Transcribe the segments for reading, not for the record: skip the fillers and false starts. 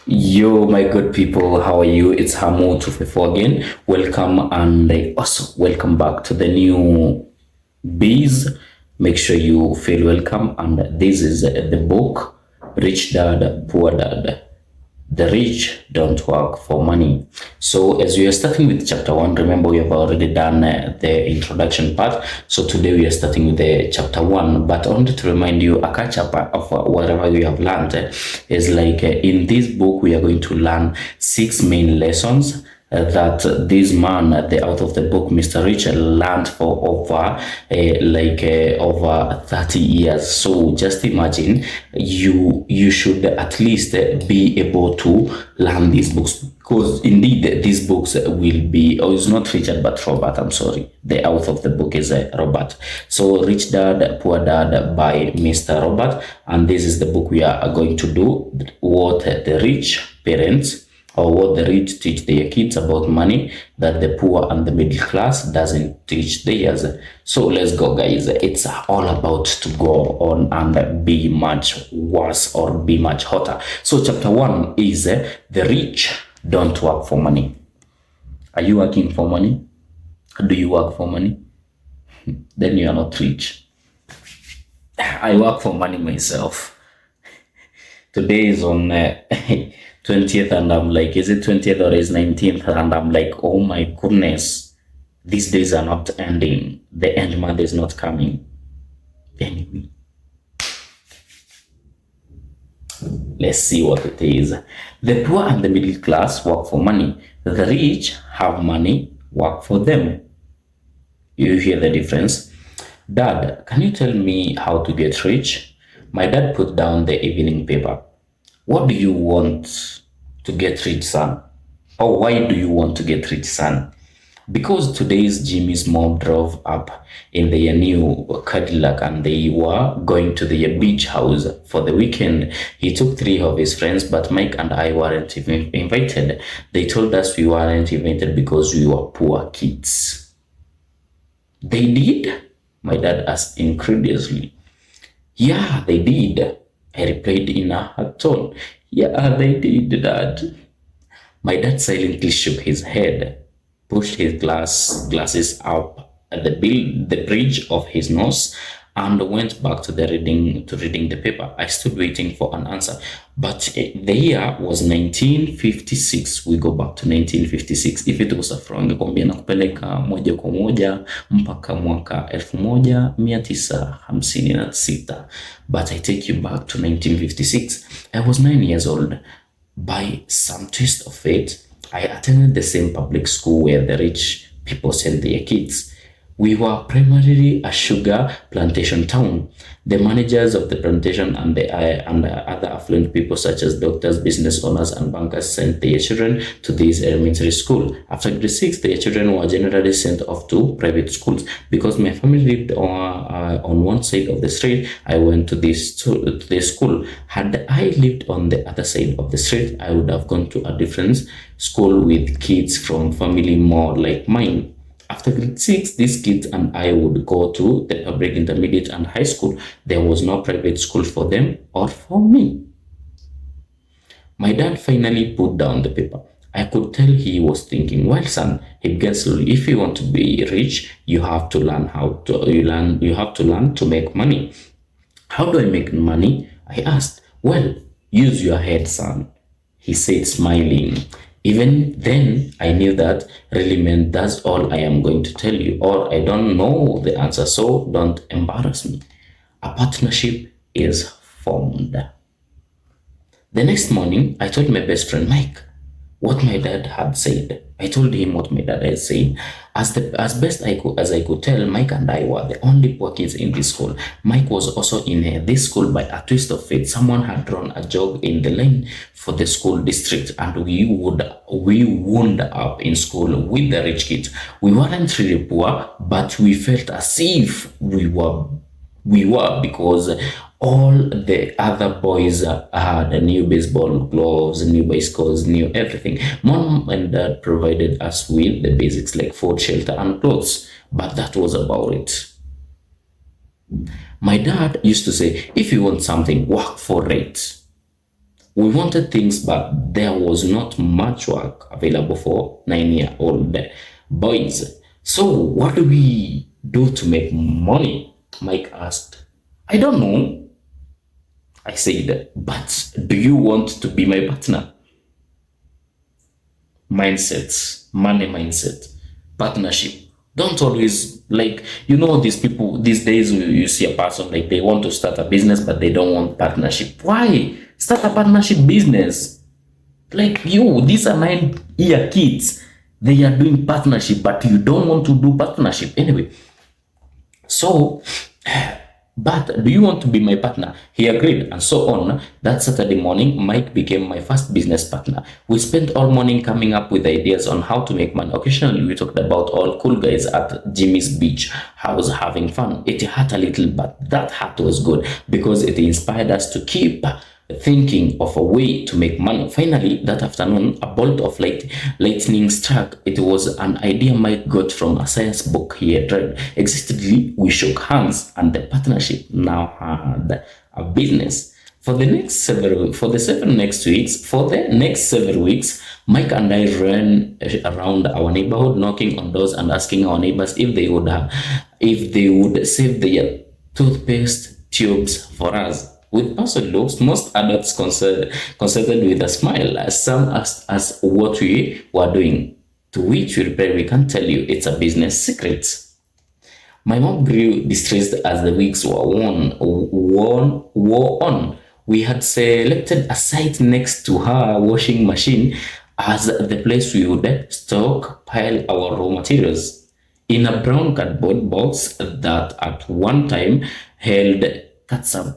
Yo, my good people, how are you? It's Hamo 254 again. Welcome and also welcome back to the new biz. Make sure you feel welcome. And this is the book Rich Dad, Poor Dad. The rich don't work for money. So as we are starting with chapter 1, remember we have already done the introduction part. So today we are starting with the chapter 1, but only to remind you a catch up of whatever we have learned is like in this book we are going to learn 6 main lessons that this man out of the book, Mr. Rich, learned for over 30 years. So just imagine you should at least be able to learn these books, because indeed these books will be, or is not Richard but Robert, I'm sorry, the author of the book is Robert. So Rich Dad Poor Dad by Mr. Robert, and this is the book we are going to do, what the rich parents or what the rich teach their kids about money that the poor and the middle class doesn't teach theirs. So let's go, guys. It's all about to go on and be much worse or be much hotter. So chapter 1 is the rich don't work for money. Are you working for money? Do you work for money? Then you are not rich. I work for money myself. Today is on 20th and I'm like, is it 20th or is 19th? And I'm like, oh my goodness, these days are not ending. The end month is not coming. Anyway, let's see what it is. The poor and the middle class work for money. The rich have money, work for them. You hear the difference? Dad, can you tell me how to get rich? My dad put down the evening paper. What do you want to get rich, son? Or why do you want to get rich, son? Because today's Jimmy's mom drove up in their new Cadillac and they were going to their beach house for the weekend. He took 3 of his friends, but Mike and I weren't even invited. They told us we weren't invited because we were poor kids. They did? My dad asked incredulously. Yeah, they did, I replied in a hard tone. Yeah, they did, Dad. My dad silently shook his head, pushed his glasses up at the bridge of his nose, and went back to reading the paper. I stood waiting for an answer, but the year was 1956. We go back to 1956. If it was a franc, ngekwambia nakupeleka moja kwa moja mpaka mwaka 1956. But I take you back to 1956. I was 9 years old. By some twist of fate, I attended the same public school where the rich people sent their kids. We were primarily a sugar plantation town. The managers of the plantation and the other affluent people such as doctors, business owners, and bankers sent their children to this elementary school. After grade 6, their children were generally sent off to private schools. Because my family lived on one side of the street, I went to this school. Had I lived on the other side of the street, I would have gone to a different school with kids from family more like mine. After grade 6, these kids and I would go to the public intermediate and high school. There was no private school for them or for me. My dad finally put down the paper. I could tell he was thinking, well, son, he began slowly, if you want to be rich, you have to learn to make money. How do I make money? I asked. Well, use your head, son, he said, smiling. Even then, I knew that really meant that's all I am going to tell you, or I don't know the answer, so don't embarrass me. A partnership is formed. The next morning, I told my best friend Mike what my dad had said. I told him what my dad had said. As best I could tell, Mike and I were the only poor kids in this school. Mike was also in this school. By a twist of fate, someone had drawn a jog in the lane for the school district, and we wound up in school with the rich kids. We weren't really poor, but we felt as if we were, because all the other boys had new baseball gloves, new bicycles, new everything. Mom and dad provided us with the basics like food, shelter, and clothes, but that was about it. My dad used to say, if you want something, work for it. We wanted things, but there was not much work available for 9-year-old boys. So, what do we do to make money? Mike asked. I don't know, I said, but do you want to be my partner? Mindset, money mindset, partnership. Don't always, like, these people these days, you see a person like they want to start a business but they don't want partnership. Why start a partnership business? Like, these are 9-year kids, they are doing partnership, but you don't want to do partnership anyway. So, but do you want to be my partner? He agreed, and so on. That Saturday morning, Mike became my first business partner. We spent all morning coming up with ideas on how to make money. Occasionally, we talked about all cool guys at Jimmy's beach. I was having fun. It hurt a little, but that hurt was good because it inspired us to keep thinking of a way to make money. Finally, that afternoon, a bolt of lightning struck. It was an idea Mike got from a science book he had read. Excitedly, we shook hands, and the partnership now had a business. For the next several weeks, Mike and I ran around our neighborhood, knocking on doors and asking our neighbors if they would save their toothpaste tubes for us. With puzzled looks, most adults consulted with a smile. Some asked us what we were doing, to which we replied, "We can't tell you, it's a business secret." My mom grew distressed as the weeks wore on. We had selected a site next to her washing machine as the place we would stockpile our raw materials. In a brown cardboard box that at one time held catsup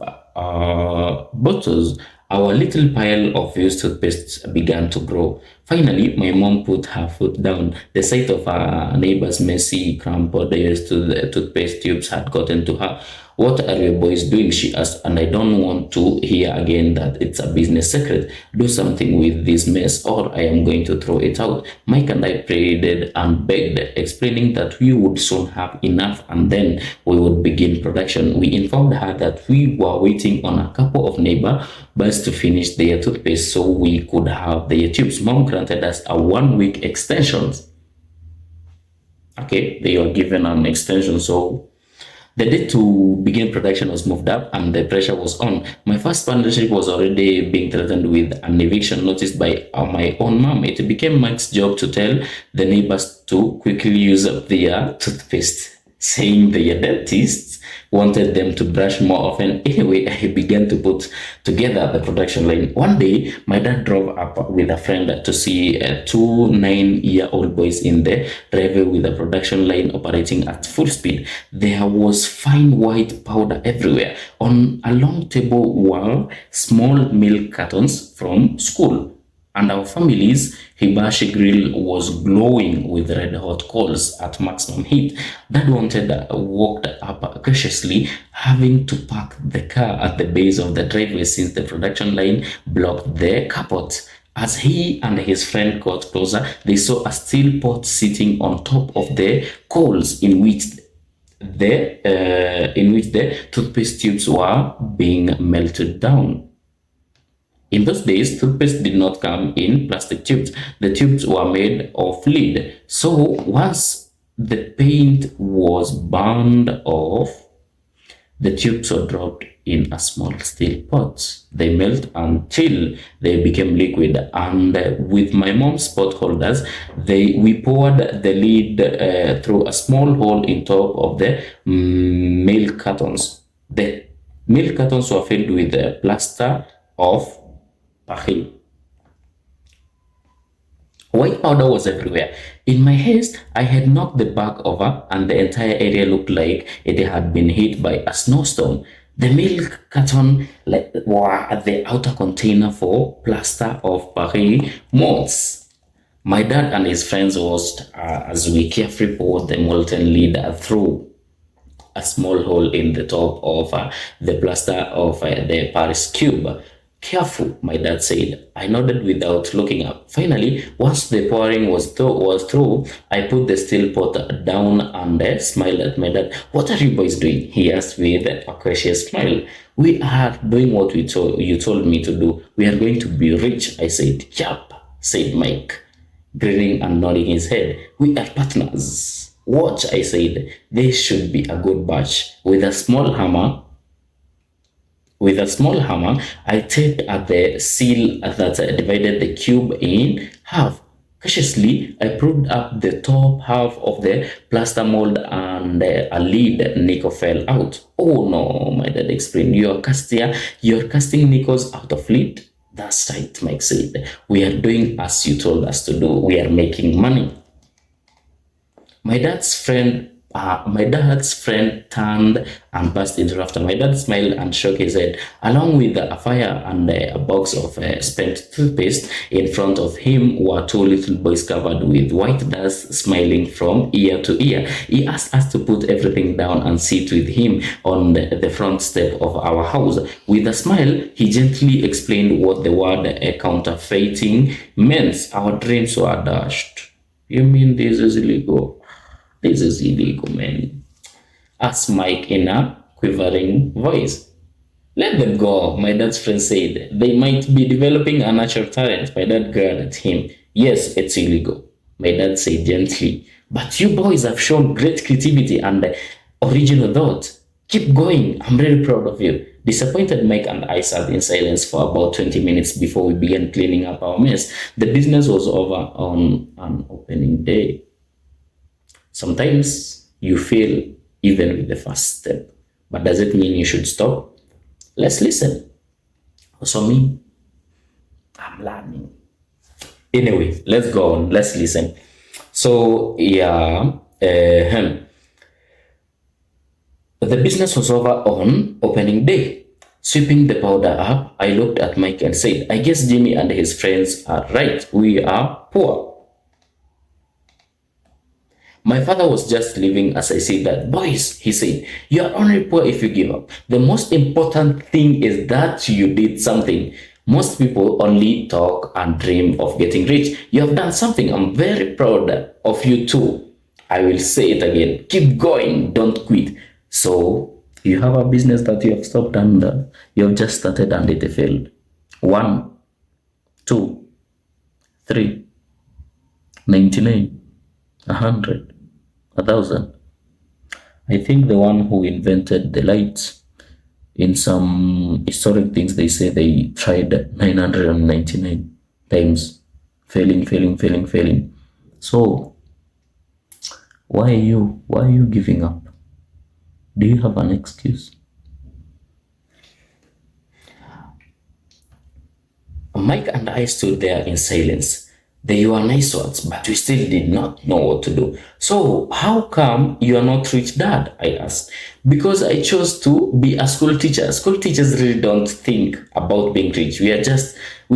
bottles, our little pile of used toothpaste began to grow. Finally, my mom put her foot down. The sight of our neighbor's messy, crumpled used toothpaste tubes had gotten to her. "What are you boys doing?" she asked, and I don't want to hear again that it's a business secret. "Do something with this mess or I am going to throw it out." Mike and I pleaded and begged, explaining that we would soon have enough and then we would begin production. We informed her that we were waiting on a couple of neighbors to finish their toothpaste so we could have their tubes. Mom granted us a 1-week extension. Okay, they were given an extension, so the date to begin production was moved up and the pressure was on. My first partnership was already being threatened with an eviction notice by my own mom. It became Mike's job to tell the neighbors to quickly use up their toothpaste, saying their dentists wanted them to brush more often. Anyway, I began to put together the production line. One day, my dad drove up with a friend to see two 9-year-old boys in the driveway with the production line operating at full speed. There was fine white powder everywhere. On a long table were small milk cartons from school, and our family's hibachi grill was glowing with red hot coals at maximum heat. Dad walked up cautiously, having to park the car at the base of the driveway since the production line blocked the carport. As he and his friend got closer, they saw a steel pot sitting on top of the coals in which the toothpaste tubes were being melted down. In those days, toothpaste did not come in plastic tubes. The tubes were made of lead. So once the paint was burned off, the tubes were dropped in a small steel pot. They melt until they became liquid, and with my mom's pot holders, we poured the lead through a small hole in top of the milk cartons. The milk cartons were filled with plaster of Paris. White powder was everywhere. In my haste, I had knocked the bag over and the entire area looked like it had been hit by a snowstorm. The milk carton were the outer container for plaster of Paris molds. My dad and his friends watched as we carefully poured the molten lead through a small hole in the top of the plaster of the Paris cube. Careful, my dad said. I nodded without looking up. Finally, once the pouring was through, I put the steel pot down and smiled at my dad. What are you boys doing? He asked with a cautious smile. We are doing what you told me to do. We are going to be rich, I said. Yup, said Mike, grinning and nodding his head. We are partners. Watch, I said. This should be a good batch. With a small hammer, I tapped at the seal that divided the cube in half. Cautiously, I pulled up the top half of the plaster mold and a lead nickel fell out. Oh no, my dad explained. You're casting nickels out of lead? That's right, Mike said. We are doing as you told us to do. We are making money. My dad's friend turned and burst into laughter. My dad smiled and shook his head. Along with a fire and a box of spent toothpaste in front of him were two little boys covered with white dust, smiling from ear to ear. He asked us to put everything down and sit with him on the front step of our house. With a smile, he gently explained what the word counterfeiting meant. Our dreams were dashed. You mean this is illegal? This is illegal, man, asked Mike in a quivering voice. Let them go, my dad's friend said. They might be developing a natural talent. My dad glared at him. Yes, it's illegal, my dad said gently. But you boys have shown great creativity and original thought. Keep going. I'm really proud of you. Disappointed, Mike and I sat in silence for about 20 minutes before we began cleaning up our mess. The business was over on an opening day. Sometimes you fail even with the first step, but does it mean you should stop? Let's listen. Also me, I'm learning. Anyway, let's go on. Let's listen. So yeah, the business was over on opening day. Sweeping the powder up, I looked at Mike and said, I guess Jimmy and his friends are right. We are poor. My father was just leaving as I said that. Boys, he said, you are only poor if you give up. The most important thing is that you did something. Most people only talk and dream of getting rich. You have done something. I'm very proud of you too. I will say it again. Keep going. Don't quit. So you have a business that you have stopped and you have just started and it failed. 1, 2, 3, 99. 100, 1,000. I think the one who invented the lights, in some historic things, they say they tried 999 times, failing. So why are you giving up? Do you have an excuse? Mike and I stood there in silence. They were nice words, but we still did not know what to do. So, how come you are not rich, Dad? I asked. Because I chose to be a school teacher. School teachers really don't think about being rich. We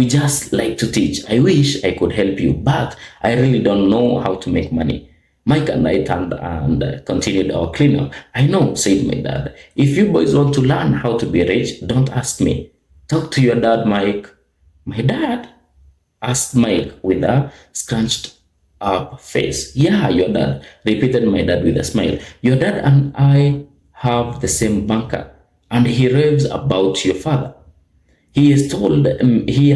just like to teach. I wish I could help you, but I really don't know how to make money. Mike and I turned and continued our cleanup. I know, said my dad. If you boys want to learn how to be rich, don't ask me. Talk to your dad, Mike. My dad? Asked Mike with a scrunched up face. Yeah, your dad, repeated my dad with a smile. Your dad and I have the same banker, and he raves about your father. He has told me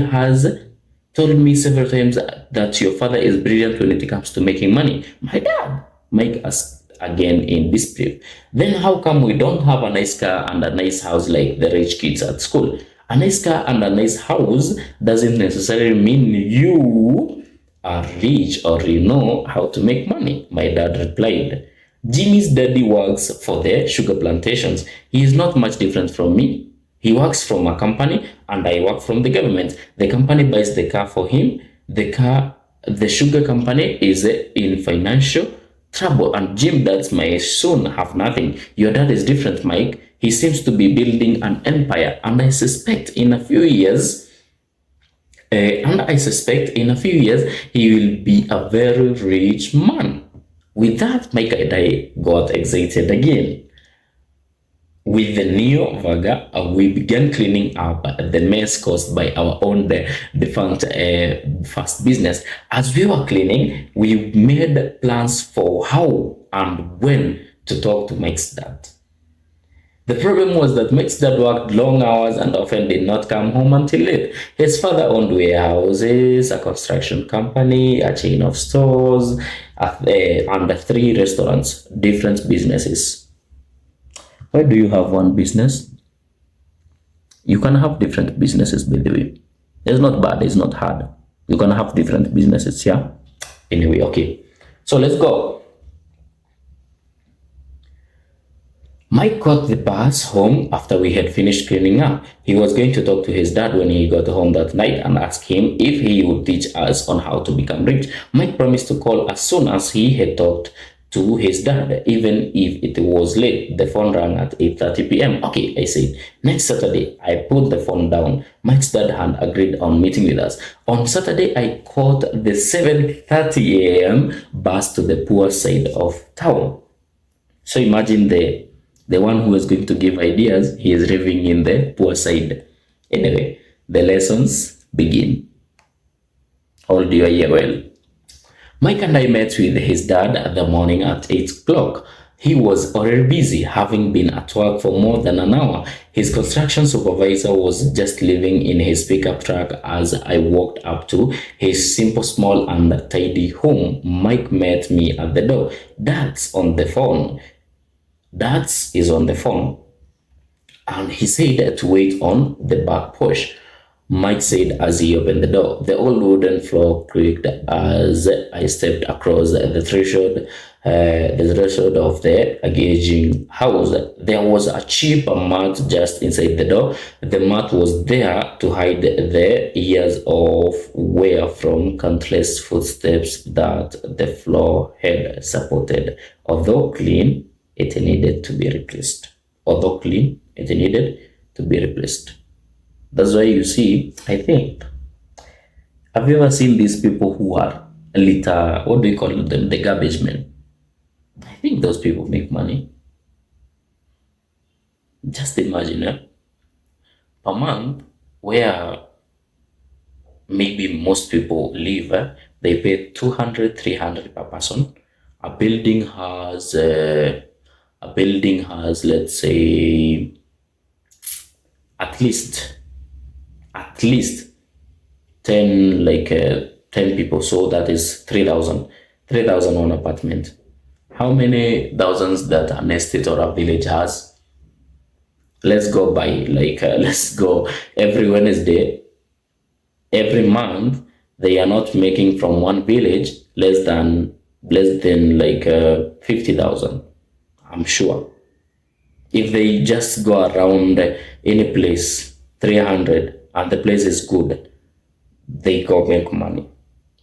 several times that your father is brilliant when it comes to making money. My dad, Mike asked again in disbelief. Then how come we don't have a nice car and a nice house like the rich kids at school? A nice car and a nice house doesn't necessarily mean you are rich or you know how to make money, my dad replied. Jimmy's daddy works for the sugar plantations. He is not much different from me. He works from a company and I work from the government. The company buys the car for him. The sugar company is in financial trouble, and Jim dads may soon have nothing. Your dad is different, Mike. He seems to be building an empire, and I suspect in a few years, he will be a very rich man. With that, Mike and I got excited again. With the Neo Vaga, we began cleaning up the mess caused by our own defunct first business. As we were cleaning, we made plans for how and when to talk to Mike's dad. The problem was that Mike's dad worked long hours and often did not come home until late. His father owned warehouses, a construction company, a chain of stores, and three restaurants, different businesses. Why do you have one business? You can have different businesses, by the way. It's not bad, it's not hard. You can have different businesses, yeah? Anyway, okay. So let's go. Mike caught the bus home after we had finished cleaning up. He was going to talk to his dad when he got home that night and ask him if he would teach us on how to become rich. Mike promised to call as soon as he had talked to his dad, even if it was late. The phone rang at 8:30 p.m. Okay, I said. Next Saturday, I put the phone down. Mike's dad had agreed on meeting with us. On Saturday, I caught the 7:30 a.m. bus to the poor side of town. So imagine the one who is going to give ideas, he is living in the poor side. Anyway, the lessons begin. Hold your ear well. Mike and I met with his dad at the morning at 8 o'clock. He was already busy, having been at work for more than an hour. His construction supervisor was just living in his pickup truck as I walked up to his simple, small, and tidy home. Mike met me at the door. Dad's on the phone. Dad's is on the phone. And he said to wait on the back porch. Mike said as he opened the door. The old wooden floor creaked as I stepped across the threshold of the aging house. There was a cheap mat just inside the door. The mat was there to hide the years of wear from countless footsteps that the floor had supported. Although clean, it needed to be replaced. Although clean, it needed to be replaced. That's why you see, I think, have you ever seen these people who are litter, what do you call them, the garbage men? I think those people make money. Just imagine, per month, where maybe most people live, they pay 200, 300 per person. A building has, let's say, at least 10 10 people, so that is 3,000 one apartment. How many thousands that an estate or a village has? Let's go by let's go every Wednesday, every month they are not making from one village less than 50,000. I'm sure if they just go around any place 300 and the place is good, they go make money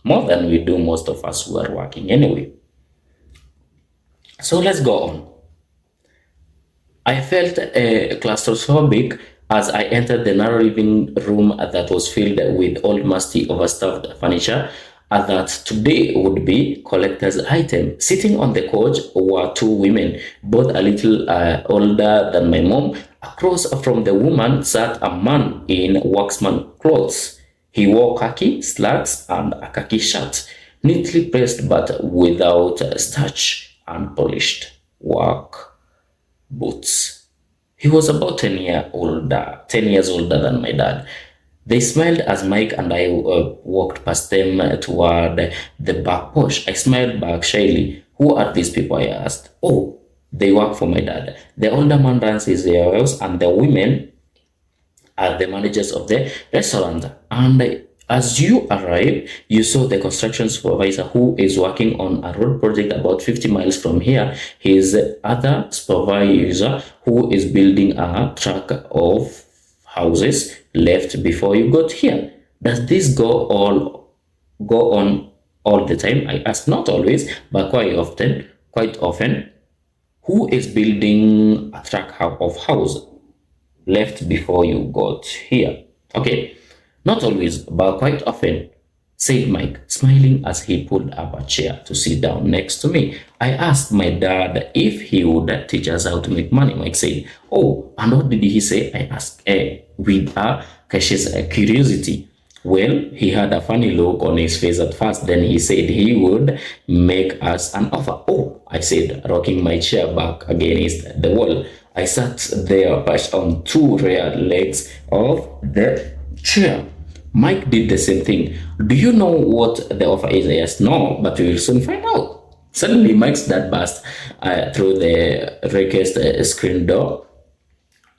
more than we do, most of us who are working anyway. So let's go on. I felt claustrophobic as I entered the narrow living room that was filled with old, musty, overstuffed furniture that today would be collector's item. Sitting on the couch were two women, both a little older than my mom. Across from the woman sat a man in workman clothes. He wore khaki slacks and a khaki shirt, neatly pressed but without starch, and polished work boots. He was about 10 years older than my dad. They smiled as Mike and I walked past them toward the back porch. I smiled back shyly. Who are these people? I asked. Oh, they work for my dad. The older man runs his warehouse and the women are the managers of the restaurant. And as you arrived, you saw the construction supervisor who is working on a road project about 50 miles from here. His other supervisor who is building a track of houses left before you got here. Does this go on all the time? I asked. Not always, but quite often. Who is building a track of house left before you got here? Okay, not always, but quite often. said Mike, smiling as he pulled up a chair to sit down next to me. I asked my dad if he would teach us how to make money. Mike said, "Oh, and what did he say?" I asked with a cautious curiosity. Well, he had a funny look on his face at first. Then he said he would make us an offer. "Oh," I said, rocking my chair back against the wall. I sat there perched on two rear legs of the chair. Mike did the same thing. "Do you know what the offer is?" Yes, no, but we will soon find out. Suddenly, Mike's dad burst through the raised screen door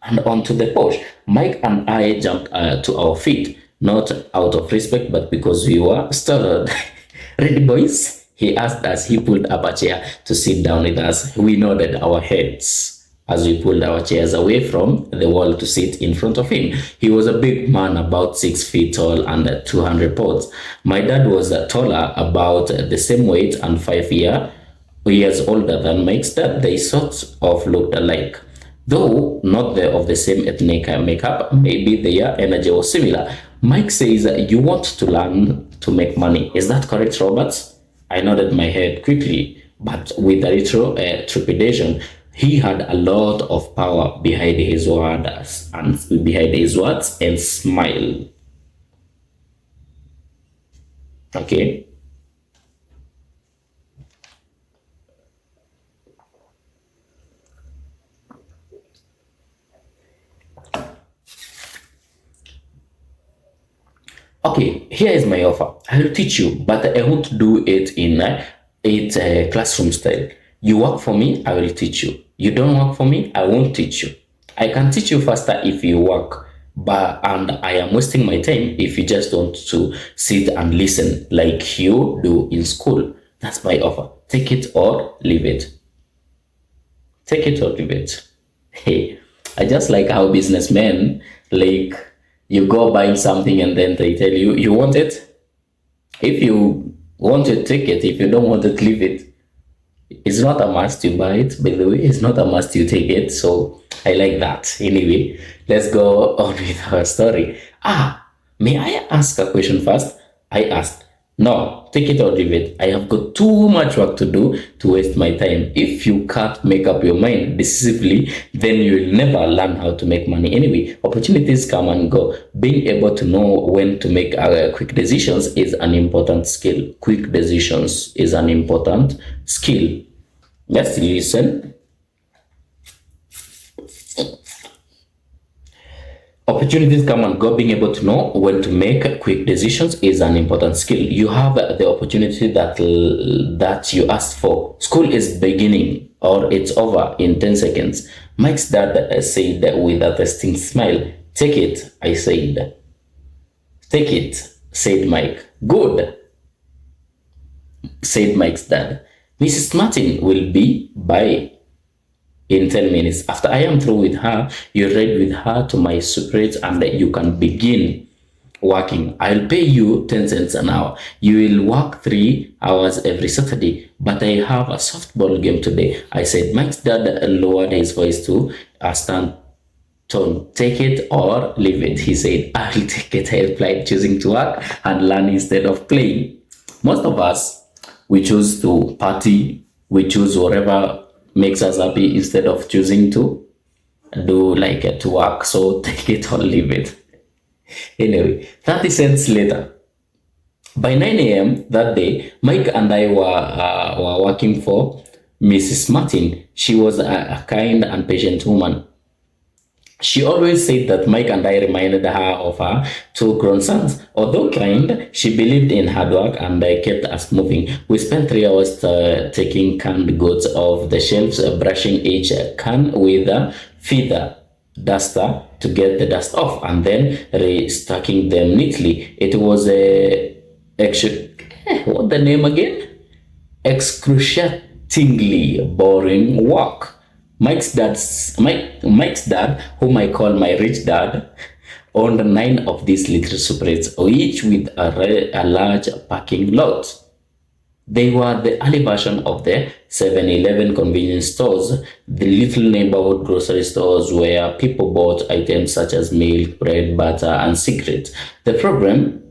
and onto the porch. Mike and I jumped to our feet, not out of respect, but because we were startled. "Ready, boys?" he asked as he pulled up a chair to sit down with us. We nodded our heads as we pulled our chairs away from the wall to sit in front of him. He was a big man, about 6 feet tall and 200 pounds. My dad was taller, about the same weight and 5 years older than Mike's dad. They sort of looked alike. Though not of the same ethnic makeup, maybe their energy was similar. Mike says, "You want to learn to make money. Is that correct, Robert?" I nodded my head quickly, but with a little trepidation. He had a lot of power behind his words and smile. Okay. Okay, here is my offer. I will teach you, but I won't do it in classroom style. You work for me, I will teach you. You don't work for me, I won't teach you. I can teach you faster if you work, and I am wasting my time if you just want to sit and listen like you do in school. That's my offer. Take it or leave it. Take it or leave it. Hey, I just like how businessmen, like, you go buying something and then they tell you you want it. If you want it, take it. If you don't want it, leave it. It's not a must you buy it, by the way. It's not a must you take it. So I like that. Anyway, let's go on with our story. May I ask a question first? I asked. "No, take it or leave it. I have got too much work to do to waste my time. If you can't make up your mind decisively, then you will never learn how to make money anyway. Opportunities come and go. Being able to know when to make quick decisions is an important skill. Quick decisions is an important skill." Let's listen. Opportunities come and go. Being able to know when to make quick decisions is an important skill. You have the opportunity that you asked for. School is beginning or it's over in 10 seconds. Mike's dad said with a testing smile. "Take it," I said. "Take it," said Mike. "Good," said Mike's dad. "Mrs. Martin will be by in 10 minutes. After I am through with her, you ride with her to my secret and you can begin working. I'll pay you 10 cents an hour. You will work 3 hours every Saturday, but I have a softball game today," I said. Mike's dad lowered his voice to a stern tone. "Take it or leave it," he said. "I will take it," I replied, choosing to work and learn instead of playing. Most of us, we choose to party, we choose whatever makes us happy instead of choosing to do to work. So take it or leave it. Anyway, 30 cents later. By 9 a.m. that day, Mike and I were working for Mrs. Martin. She was a kind and patient woman. She always said that Mike and I reminded her of her 2 grown sons. Although kind, she believed in hard work and kept us moving. We spent 3 hours taking canned goods off the shelves, brushing each can with a feather duster to get the dust off, and then restacking them neatly. It was what the name again? Excruciatingly boring work. Mike's dad, whom I call my rich dad, owned 9 of these little separates, each with a large parking lot. They were the early version of the 7-Eleven convenience stores, the little neighborhood grocery stores where people bought items such as milk, bread, butter, and cigarettes. The problem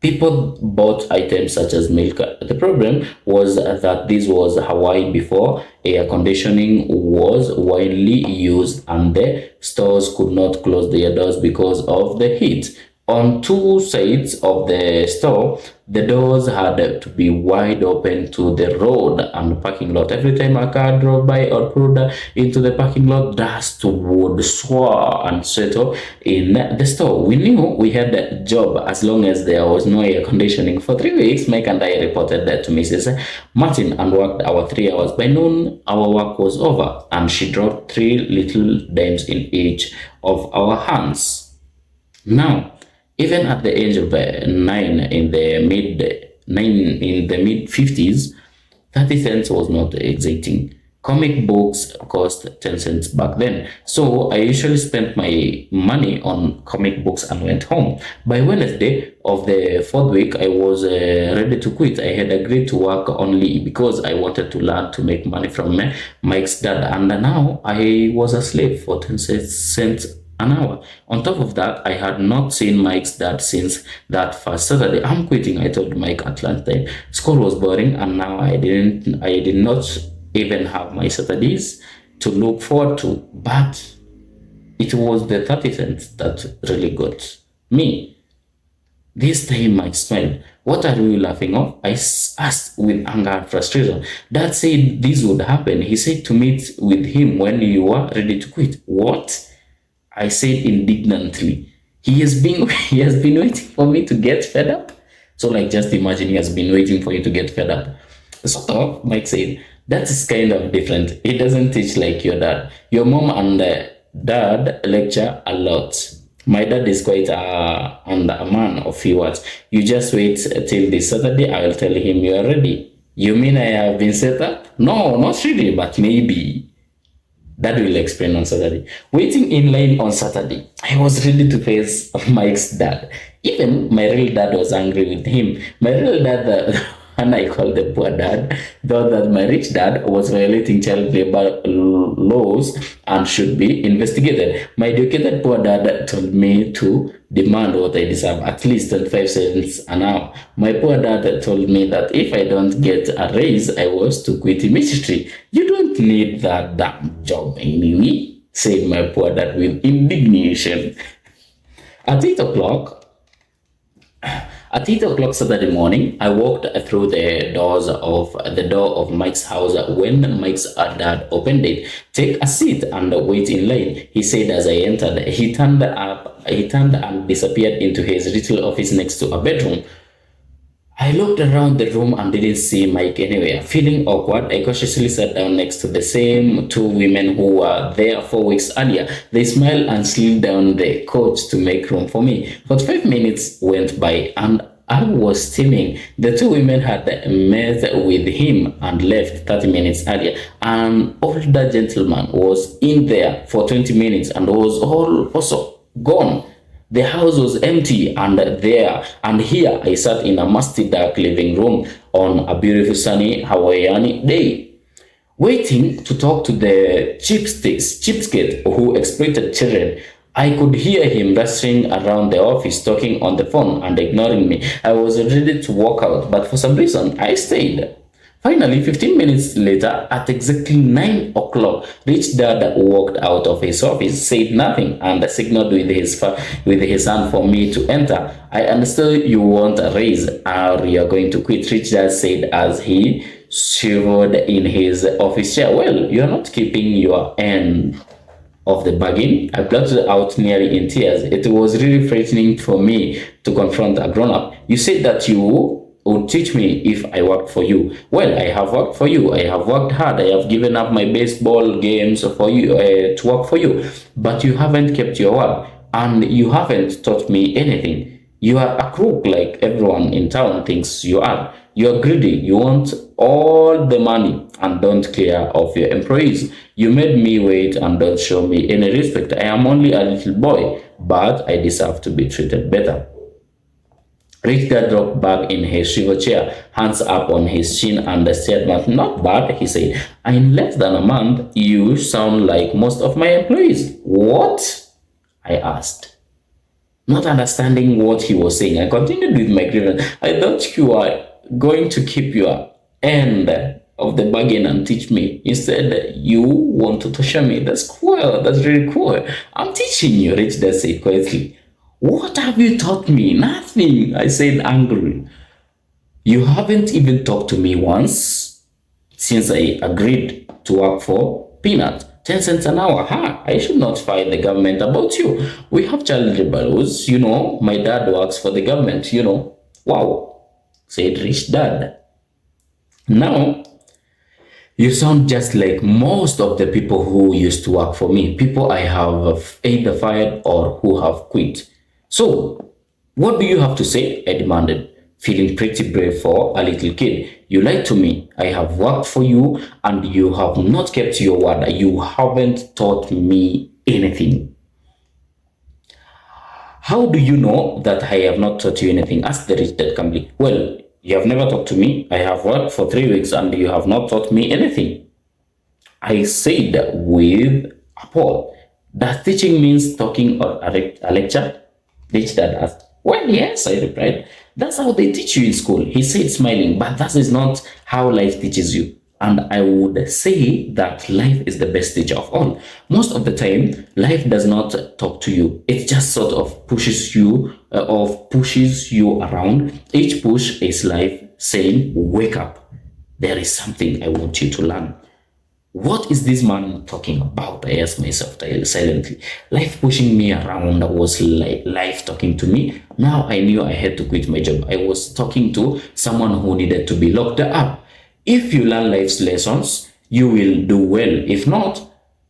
People bought items such as milk. The problem was that this was Hawaii before air conditioning was widely used, and the stores could not close their doors because of the heat. On two sides of the store, the doors had to be wide open to the road and parking lot. Every time a car drove by or pulled into the parking lot, dust would soar and settle in the store. We knew we had a job as long as there was no air conditioning. For 3 weeks, Mike and I reported that to Mrs. Martin and worked our 3 hours. By noon, our work was over, and she dropped three little dimes in each of our hands. Now, even at the age of nine in the mid 50s, 30 cents was not exacting. Comic books cost 10 cents back then. So I usually spent my money on comic books and went home. By Wednesday of the fourth week, I was ready to quit. I had agreed to work only because I wanted to learn to make money from Mike's dad. And now I was a slave for 10 cents an hour. On top of that, I had not seen Mike's dad since that first Saturday. I'm quitting, I told Mike at lunchtime. School was boring, and now I did not even have my Saturdays to look forward to. But it was the 30 cents that really got me. This time Mike smiled. What are you laughing of? I asked with anger and frustration. Dad said this would happen. He said to meet with him when you were ready to quit. What? I said indignantly. He has been waiting for me to get fed up. So like just imagine he has been waiting for you to get fed up. Sort of, Mike said, that is kind of different. He doesn't teach like your dad. Your mom and dad lecture a lot. My dad is quite and a man of few words. You just wait till this Saturday. I will tell him you are ready. You mean I have been set up? No, not really, but maybe. That will explain on Saturday. Waiting in line on Saturday, I was ready to face Mike's dad. Even my real dad was angry with him. My real dad, and I called the poor dad, thought that my rich dad was violating child labor laws and should be investigated. My educated poor dad told me to demand what I deserve, at least 25 cents an hour. My poor dad told me that if I don't get a raise, I was to quit immediately. You don't need that damn job anyway, said my poor dad with indignation. At 8 o'clock, at 8 o'clock Saturday morning, I walked through the door of Mike's house when Mike's dad opened it. Take a seat and wait in line, he said as I entered. He turned and disappeared into his little office next to a bedroom. I looked around the room and didn't see Mike anywhere. Feeling awkward, I cautiously sat down next to the same two women who were there 4 weeks earlier. They smiled and slid down the couch to make room for me. 45 minutes went by and I was steaming. The two women had met with him and left 30 minutes earlier. An older gentleman was in there for 20 minutes and was also gone. The house was empty, and here I sat in a musty dark living room on a beautiful sunny Hawaiian day, waiting to talk to the cheapskate who exploited children. I could hear him rustling around the office, talking on the phone and ignoring me. I was ready to walk out, but for some reason I stayed. Finally, 15 minutes later, at exactly 9 o'clock, Rich Dad walked out of his office, said nothing, and signaled with his hand for me to enter. I understood you want a raise, or you're going to quit, Rich Dad said as he shivered in his office chair. Well, you're not keeping your end of the bargain. I blurted out nearly in tears. It was really frightening for me to confront a grown-up. You said that you would teach me if I worked for you. Well, I have worked for you. I have worked hard. I have given up my baseball games for you to work for you. But you haven't kept your word, and you haven't taught me anything. You are a crook like everyone in town thinks you are. You are greedy. You want all the money and don't care of your employees. You made me wait and don't show me any respect. I am only a little boy, but I deserve to be treated better. Rich Dad dropped back in his swivel chair, hands up on his chin and stared back. Not bad, he said. In less than a month, you sound like most of my employees. What? I asked. Not understanding what he was saying, I continued with my grievance. I thought you are going to keep your end of the bargain and teach me. Instead, you want to torture me. That's cool. That's really cool. I'm teaching you, Rich Dad said quietly. What have you taught me? Nothing, I said angrily. You haven't even talked to me once since I agreed to work for peanut. 10 cents an hour. Ha! I should not fight the government about you. We have child laborers. My dad works for the government. Wow, said Rich Dad. Now, you sound just like most of the people who used to work for me. People I have either fired or who have quit. So, what do you have to say? I demanded, feeling pretty brave for a little kid. You lied to me. I have worked for you and you have not kept your word. You haven't taught me anything. How do you know that I have not taught you anything? Asked the Rich Dad calmly. Well, you have never talked to me. I have worked for 3 weeks and you have not taught me anything. I said with appall. Does teaching means talking or a lecture? Rich Dad asked. Well, yes, I replied. That's how they teach you in school, he said, smiling. But that is not how life teaches you. And I would say that life is the best teacher of all. Most of the time, life does not talk to you. It just sort of pushes you around. Each push is life saying, wake up. There is something I want you to learn. What is this man talking about? I asked myself silently. Life pushing me around was like life talking to me. Now I knew I had to quit my job. I was talking to someone who needed to be locked up. If you learn life's lessons, you will do well. If not,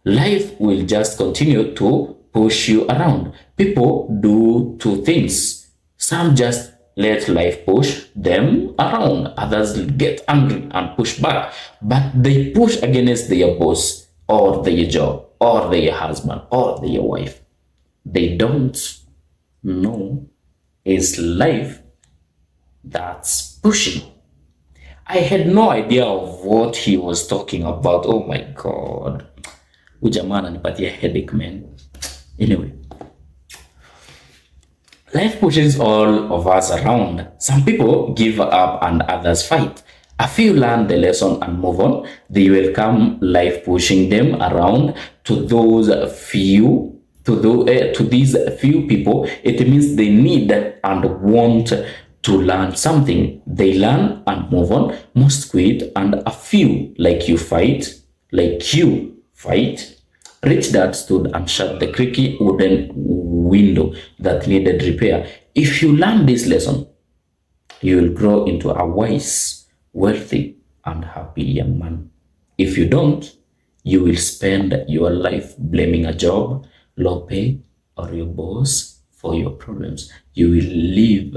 life will just continue to push you around. People do two things. Some just let life push them around. Others get angry and push back. But they push against their boss or their job or their husband or their wife. They don't know it's life that's pushing. I had no idea of what he was talking about. Oh my God. Ujamaa ananipatia headache, man. Anyway. Life pushes all of us around. Some people give up and others fight. A few learn the lesson and move on. They welcome life pushing them around. To these few people, it means they need and want to learn something. They learn and move on. Most quit, and a few, like you, fight. Rich Dad stood and shut the creaky wooden window that needed repair. If you learn this lesson, you will grow into a wise, wealthy, and happy young man. If you don't, you will spend your life blaming a job, low pay, or your boss for your problems. You will live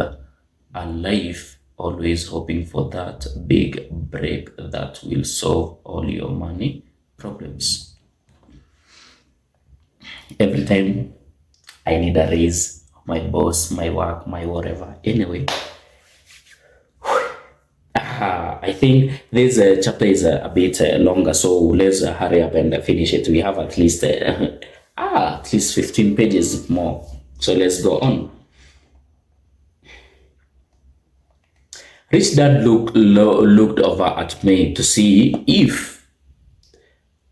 a life always hoping for that big break that will solve all your money problems. Every time I need a raise, my boss, my work, my whatever. Anyway, I think this chapter is a bit longer, so let's hurry up and finish it. We have at least 15 pages more. So let's go on. Rich Dad looked over at me to see if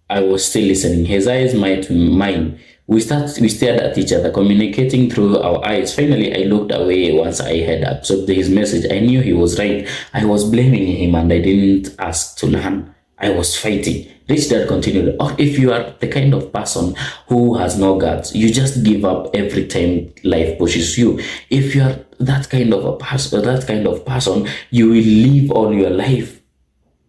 I was still listening. His eyes met mine. We stared at each other, communicating through our eyes. Finally, I looked away once I had absorbed his message. I knew he was right. I was blaming him and I didn't ask to learn. I was fighting. Rich Dad continued, or if you are the kind of person who has no guts, you just give up every time life pushes you. If you are that kind of person, you will live all your life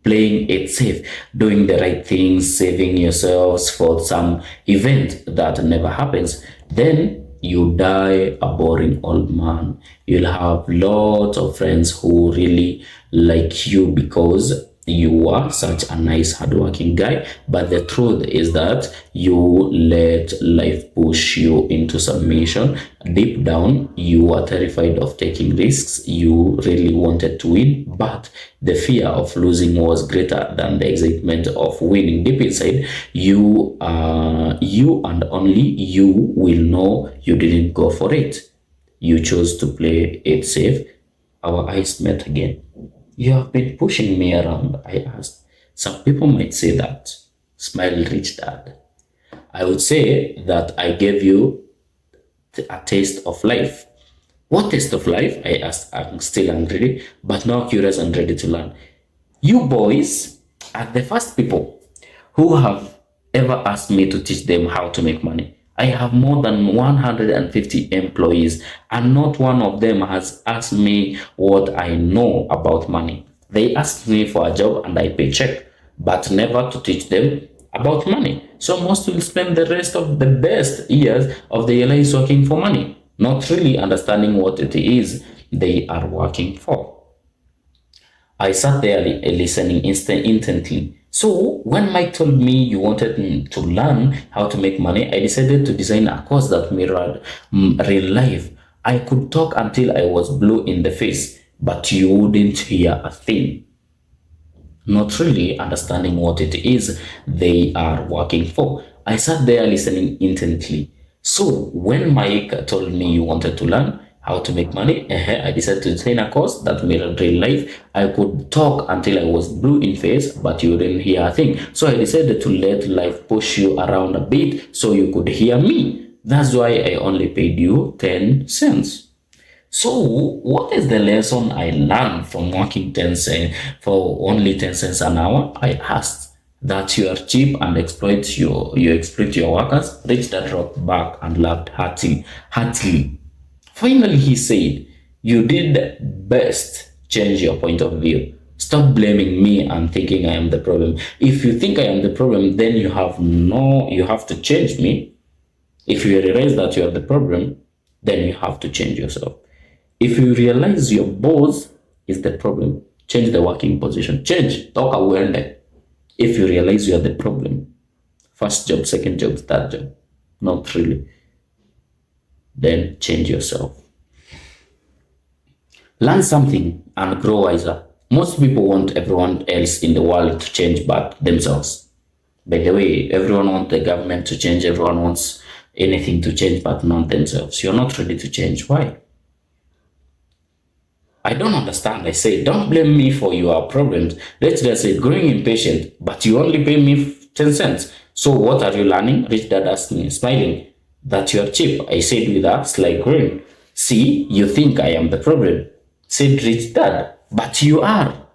playing it safe, doing the right things, saving yourselves for some event that never happens. Then you die a boring old man. You'll have lots of friends who really like you because you are such a nice, hardworking guy. But the truth is that you let life push you into submission. Deep down, you are terrified of taking risks. You really wanted to win, but the fear of losing was greater than the excitement of winning. Deep inside, you and only you will know you didn't go for it. You chose to play it safe. Our eyes met again. You have been pushing me around, I asked. Some people might say that. Smile, rich dad. I would say that I gave you a taste of life. What taste of life? I asked. I'm still angry, but now curious and ready to learn. You boys are the first people who have ever asked me to teach them how to make money. I have more than 150 employees, and not one of them has asked me what I know about money. They ask me for a job and I pay check, but never to teach them about money. So most will spend the rest of the best years of their lives working for money, not really understanding what it is they are working for. I sat there listening intently. So, when Mike told me you wanted to learn how to make money, I decided to design a course that mirrored real life. I could talk until I was blue in the face, but you wouldn't hear a thing. Not really understanding what it is they are working for. I sat there listening intently. So when Mike told me you wanted to learn how to make money, I decided to design a course that mirrored real life. I could talk until I was blue in face, but you didn't hear a thing. So I decided to let life push you around a bit so you could hear me. That's why I only paid you 10 cents. So, what is the lesson I learned from working 10 cents for only 10 cents an hour? I asked. That you are cheap and you exploit your workers. Rich Dad rocked back and laughed heartily. Finally, he said, "You did best. Change your point of view. Stop blaming me and thinking I am the problem. If you think I am the problem, then you have to change me. If you realize that you are the problem, then you have to change yourself. If you realize your boss is the problem, change the working position. Change. Talk awareness. If you realize you are the problem, first job, second job, third job, not really, then change yourself. Learn something and grow wiser. Most people want everyone else in the world to change but themselves. By the way, everyone wants the government to change, everyone wants anything to change but not themselves. You're not ready to change. Why? I don't understand. I say, don't blame me for your problems. Let's just say, growing impatient, but you only pay me 10 cents. So what are you learning? Rich Dad asked me, smiling. That you're cheap. I said with a slight grin. See, you think I am the problem, said Rich Dad, but you are.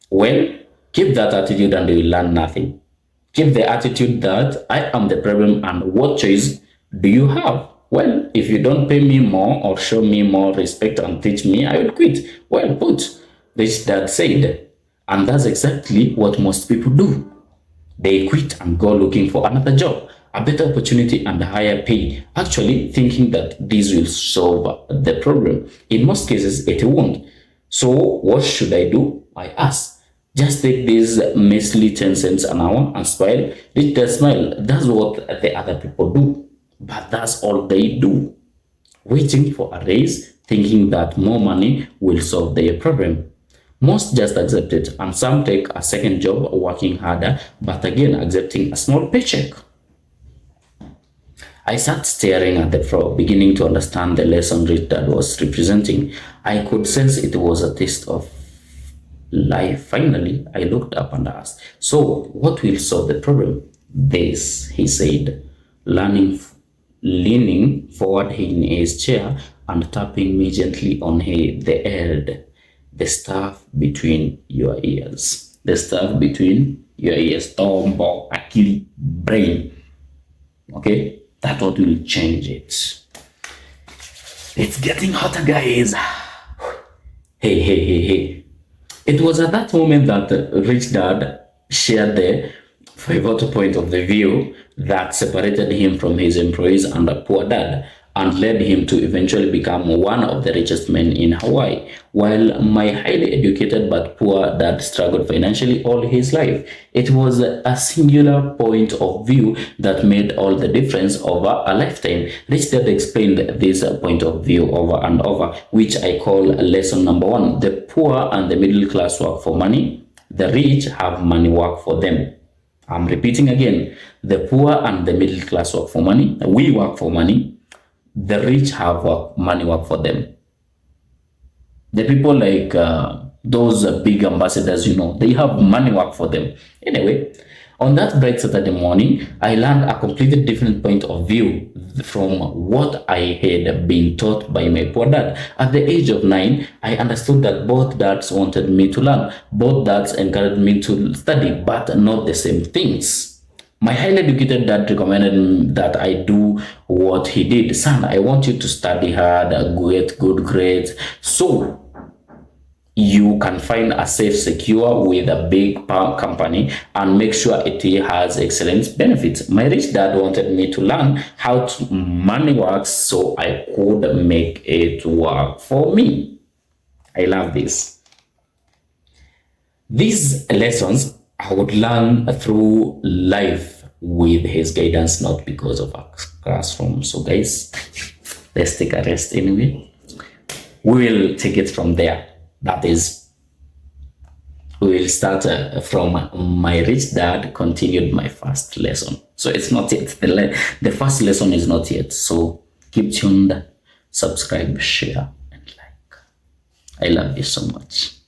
Well, keep that attitude and you will learn nothing. Keep the attitude that I am the problem and what choice do you have? Well, if you don't pay me more or show me more respect and teach me, I will quit. Well put, Rich Dad said. And that's exactly what most people do. They quit and go looking for another job, a better opportunity and a higher pay, actually thinking that this will solve the problem. In most cases, it won't. So what should I do? I asked. Just take these measly 10 cents an hour and smile. Rich Dad smile. That's what the other people do. But that's all they do. Waiting for a raise, thinking that more money will solve their problem. Most just accept it, and some take a second job working harder, but again accepting a small paycheck. I sat staring at the floor, beginning to understand the lesson Rich Dad was representing. I could sense it was a taste of life. Finally, I looked up and asked, so what will solve the problem? This, he said, leaning forward in his chair and tapping me gently on the head. The stuff between your ears. The stuff between your ears. Tombo, akili, brain. Okay? That what will change it. It's getting hotter, guys. Hey. It was at that moment that Rich Dad shared the pivotal point of the view that separated him from his employees and a poor dad and led him to eventually become one of the richest men in Hawaii, while my highly educated but poor dad struggled financially all his life. It was a singular point of view that made all the difference over a lifetime. Rich Dad explained this point of view over and over, which I call lesson number 1. The poor and the middle class work for money. The rich have money work for them. I'm repeating again. The poor and the middle class work for money. We work for money. the rich have money work for them. The people like those big ambassadors, they have money work for them. Anyway, on that bright Saturday morning, I learned a completely different point of view from what I had been taught by my poor dad. At the age of 9, I understood that both dads wanted me to learn. Both dads encouraged me to study, but not the same things. My highly educated dad recommended that I do what he did. Son, I want you to study hard, get good grades, so you can find a safe, secure with a big company and make sure it has excellent benefits. My rich dad wanted me to learn how money works so I could make it work for me. I love this. These lessons I would learn through life with his guidance, not because of a classroom. So guys, let's take a rest anyway. We will take it from there. That is, we will start from my rich dad continued my first lesson. So it's not yet, the first lesson is not yet. So keep tuned, subscribe, share, and like. I love you so much.